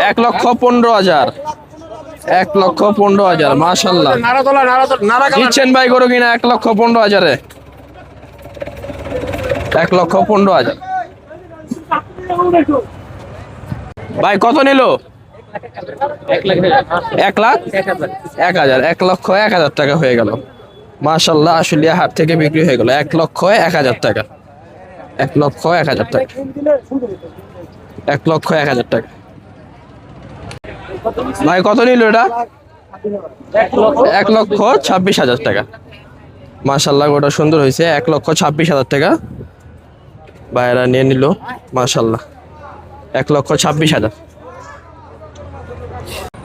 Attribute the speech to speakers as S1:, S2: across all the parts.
S1: 1,15,000, 1,15,000 মাশাআল্লাহ। দিচ্ছেন ভাই গরু কিনা 1,15,000-এ, 1,15,000। ভাই কত নিল? 1,01,000, 1,01,000 টাকা হয়ে গেল মাশাআল্লাহ। আশুলিয়া হাট থেকে বিক্রি হয়ে গেল 1,01,000 টাকা, 1,01,000 টাকা, 1,01,000 টাকা। ভাই কত নিল এটা? 1,26,000 টাকা মাশাআল্লাহ। গোটা সুন্দর হয়েছে, 1,26,000 টাকা ভাইরা নিয়ে নিল মাশাআল্লাহ। 1,26,000,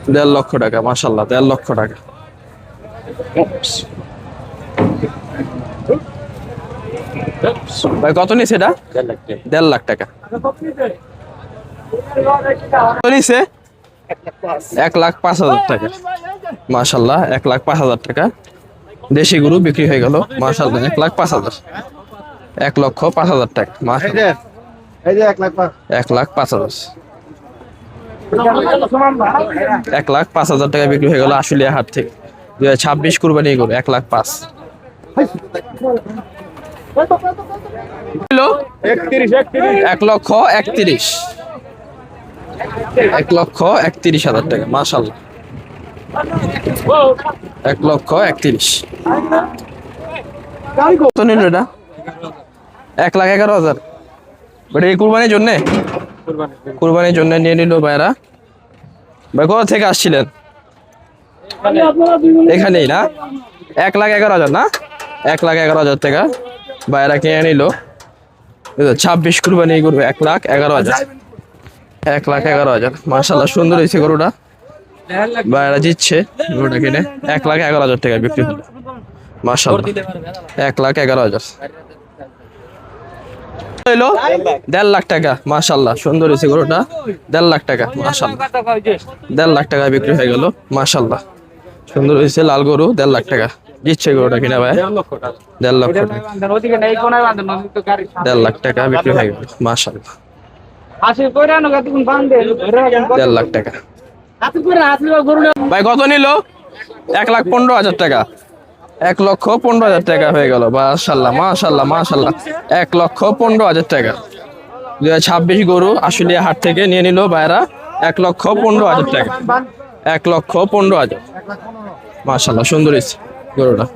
S1: 1.5 লক্ষ টাকা মাশাআল্লাহ, 1.5 লক্ষ টাকা। ভাই কত নিছে এটা? 1.5 লাখ টাকা। কত নিছে? 1,05,000 টাকা মাশাআল্লাহ, 1,05,000 টাকা। দেশি গরু বিক্রি হয়ে গেল মাশাআল্লাহ, 1,05,000, 1,05,000 টাকা মাশাআল্লাহ। 1,05,000, 1,05,000 টাকা বিক্রি হয়ে গেল আশুলিয়া হাট থেকে। 2026 কুরবানি গরু 1,05,000। 1,31,000, 1,31,000 টাকা মাশাআল্লাহ, 1,31,000। কত নিল এটা? 1,11,000। বাট এই কুরবানির জন্য, কুরবানির জন্য নিয়ে নিল ভাইরা। ভাই কোথা থেকে আসছিলেন? এখানেই না? 1,11,000 না? 1,11,000 টাকা ভাইরা কিনে নিল। 26 কুরবানি গরু 1,11,000, 1,11,000 মাশাআল্লাহ। সুন্দর হয়েছে গরুটা, ভাইরা জিতছে গরুটা কিনে। 1,11,000 টাকা বিক্রি হলো মাশাআল্লাহ, 1,11,000। 1.5 লাখ টাকা মাশাআল্লাহ। সুন্দর হয়েছে গরুটা, 1.5 লাখ টাকা মাশাআল্লাহ, 1.5 লাখ টাকা বিক্রি হয়ে গেল মাশাআল্লাহ। সুন্দর হয়েছে লাল গরু, 1.5 লাখ টাকা জিতছে গরুটা কিনা ভাই। 1.5 লক্ষ টাকা, 1.5 লাখ টাকা বিক্রি হয়ে গেল মাশাআল্লাহ, 1.5 লাখ টাকা। ভাই কত নিল? 1,15,000 টাকা, 1,15,000 টাকা হয়ে গেল মাশাআল্লাহ, মাশাআল্লাহ, মাশাআল্লাহ। 1,15,000 টাকা 2026 গরু আশুলিয়া হাট থেকে নিয়ে নিল ভাইরা। 1,15,000 টাকা, 1,15,000 মাশাআল্লাহ। সুন্দর হয়েছে গরুটা।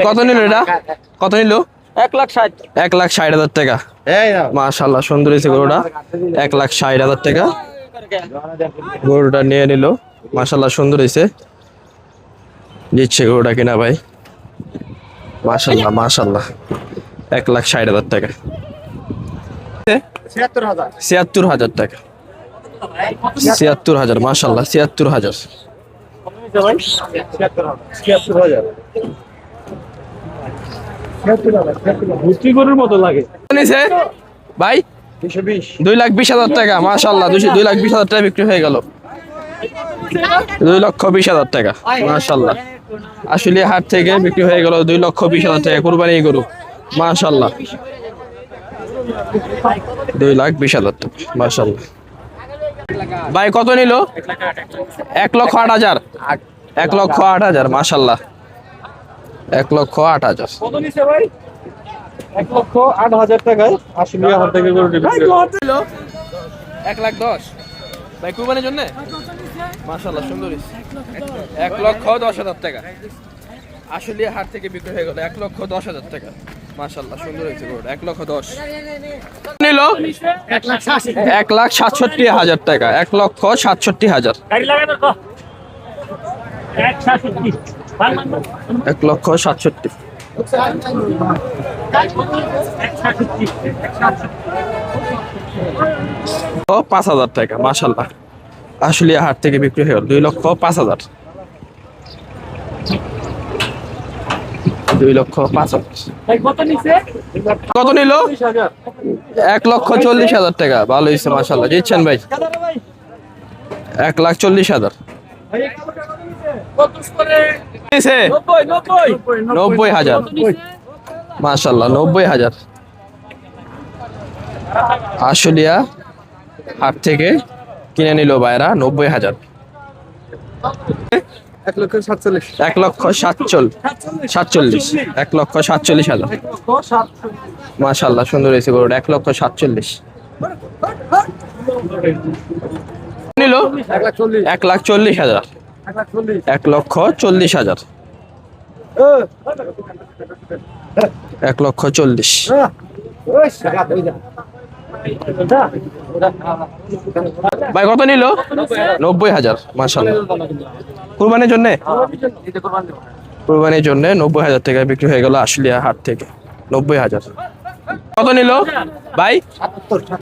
S1: কত নিল এটা? কত নিল?
S2: 1,60,000,
S1: 1,60,000 টাকা মাশাআল্লাহ। সুন্দর হয়েছে গরুটা, 1,60,000 টাকা গরুটা নিয়ে নিল মাশাআল্লাহ। সুন্দর হয়েছে, দিচ্ছে গরুটা কিনা ভাই মাশাআল্লাহ, মাশাআল্লাহ। 1,60,000 টাকা, 76,000 টাকা, 76,000 মাশাআল্লাহ, 76,000।
S2: গরুর মতো লাগে
S1: ভাই 2,20,000 টাকা মাশাআল্লাহ, 2,20,000 টাকা বিক্রি হয়ে গেল। 2,20,000 টাকা মাশাআল্লাহ। আশুলিয়া হাট থেকে বিক্রি হয়ে গেল 2,20,000 টাকা কুরবানি গরু মাশাআল্লাহ, 2,20,000 টাকা মাশাআল্লাহ। ভাই কত নিল? 1,08,000, 1,08,000 মাশাআল্লাহ, 1,08,000।
S2: কত নিছে ভাই? 1,08,000 টাকায় আশুলিয়া হাট থেকে গরু নিল।
S1: 1,10,000 ভাই কুরবানির জন্য মাশাআল্লাহ। সুন্দর 1,10,000 টাকা আশুলিয়া হাট থেকে বিক্রি হয়ে গেল 1,10,000 টাকা মাশাআল্লাহ। সুন্দর হয়েছে গরুটা, 1,10,000 নিল। 1,67,000 টাকা, 1,67,000, 1,67,000। 5,000 টাকা মাশাআল্লাহ। আশুলিয়া হাট থেকে বিক্রি হয়ে গেল 2,05,000, 2,05,000। কত নিল? 1,40,000 টাকা। ভালো হয়েছে মাশাআল্লাহ, জিতছেন ভাই। 1,40,000, 90,000 মাশাআল্লাহ, 90,000 আশুলিয়া হাট থেকে কিনে নিল ভাইরা 90,000।
S2: 1,47,000
S1: 1,47,000 1,47,000 মাশাআল্লাহ সুন্দর হয়েছে গরুটা 1,47,000 নিল 1,40,000 1,40,000 1,40,000 ভাই কত নিল 90,000 মাশাআল্লাহ কুরবানির জন্য 90,000 টাকা বিক্রি হয়ে গেল আশুলিয়া হাট থেকে 90,000 কত নিল ভাই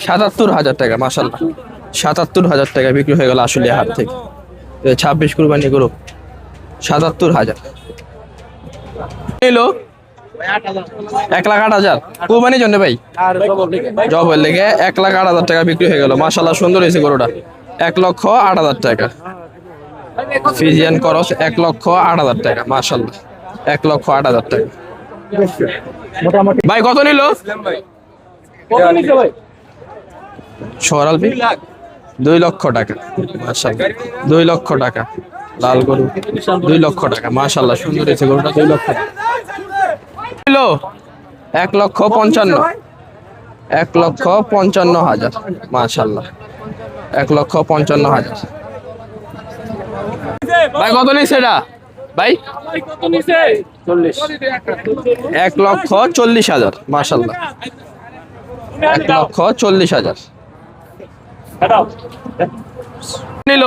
S1: 77,000 টাকা মাশাআল্লাহ 77,000 টাকা বিক্রি হয়ে গেল আশুলিয়া হাট থেকে 26 কুরবানি গরু 77,000 নিল 1,08,000 কুরবানির জন্য ভাই জবের লেগে 1,08,000 টাকা বিক্রি হয়ে গেল মাশাআল্লাহ সুন্দর হয়েছে গরুটা 1,08,000 টাকা ফিজিয়ান করস 1,08,000 টাকা মাশাআল্লাহ 1,08,000 টাকা ভাই কত নিল সরাল 2 লক্ষ টাকা মাশাআল্লাহ 2 লক্ষ টাকা লাল গরু 2 লক্ষ টাকা মাশাআল্লাহ সুন্দর হয়েছে গরুটা 2 লক্ষ টাকা নিল 1,55,000 1,55,000 মাশাআল্লাহ 1,55,000 ভাই কত নিছে এটা ভাই 1,40,000 মাশাআল্লাহ 1,40,000 নিল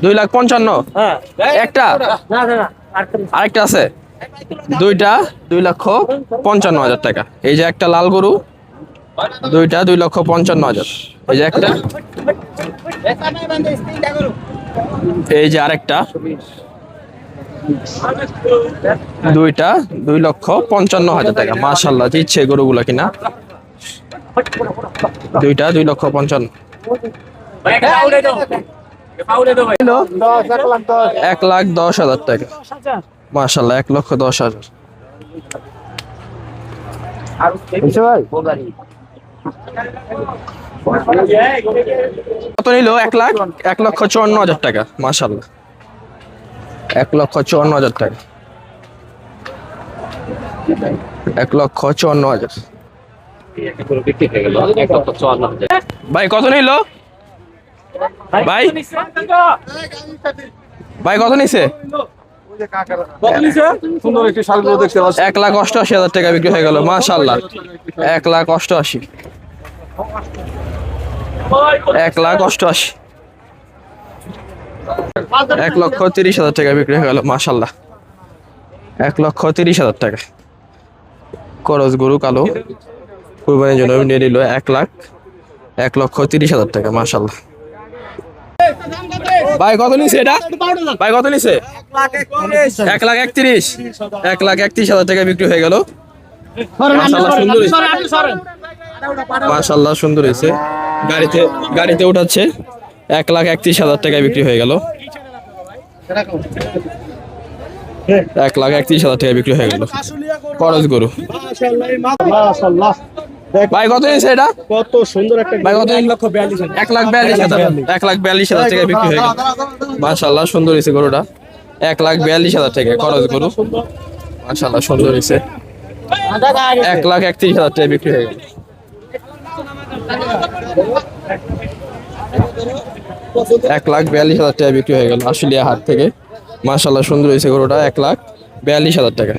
S1: 2,55,000 একটা আরেকটা আছে দুইটা 2,55,000 টাকা এই যে একটা লাল গরু দুইটা 2,55,000 এই যে একটা এই যে আরেকটা দুইটা 2,55,000 টাকা মাশাআল্লাহ দিচ্ছে গরুগুলো কিনা দুইটা 2,55,000 1,10,000 টাকা মাশাআল্লাহ 1,10,000 কত নিল 1,54,000 টাকা মাশাআল্লাহ 1,54,000 টাকা 1,54,000 ভাই কত নিল ভাই ভাই কত নিছে
S2: সুন্দর একটি শাল গরু দেখতে পাচ্ছি
S1: 1,88,000 টাকা বিক্রি হয়ে গেল মাশাআল্লাহ 1,88,000 1,88,000 1,30,000 টাকা বিক্রি হয়ে গেল মাশাআল্লাহ 1,30,000 টাকা করস গরু কালো কুরবানির জন্য নিয়ে নিল 1,30,000 টাকা মাশাআল্লাহ ভাই কত নিছে এটা ভাই কত নিছে 1,31,000 টাকা বিক্রি হয়ে গেল মাশাআল্লাহ সুন্দর হয়েছে গাড়িতে উঠাচ্ছে 1,31,000 টাকা বিক্রি হয়ে গেল 1,31,000 টাকা বিক্রি হয়ে গেল করস গরু ভাই কত নিছে এটা
S2: কত সুন্দর একটা
S1: ভাই কত 1,42,000 টাকা বিক্রি হয়ে গেল মাশাআল্লাহ সুন্দর হয়েছে গরুটা 1,42,000 টাকা খরচ গরু মাশাআল্লাহ সুন্দর হয়েছে 1,31,000 টাকা বিক্রি হয়ে গেল 1,42,000 টাকা বিক্রি হয়ে গেল আশুলিয়া হাট থেকে মাশাআল্লাহ সুন্দর হয়েছে গরুটা 1,42,000 টাকা